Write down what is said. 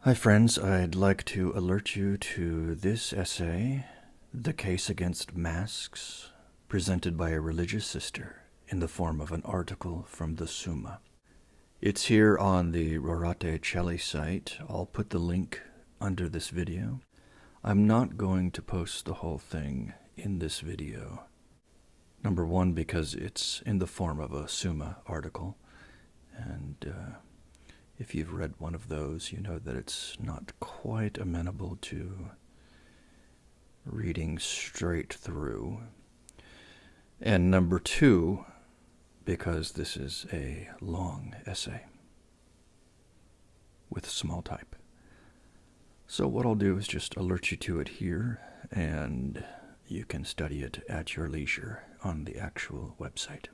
Hi friends, I'd like to alert you to this essay, The Case Against Masks, presented by a religious sister in the form of an article from the Summa. It's here on the Rorate Celli site. I'll put the link under this video. I'm not going to post the whole thing in this video. Number one, because it's in the form of a Summa article, and if you've read one of those, you know that it's not quite amenable to reading straight through. And number two, because this is a long essay with small type. So what I'll do is just alert you to it here, and you can study it at your leisure on the actual website.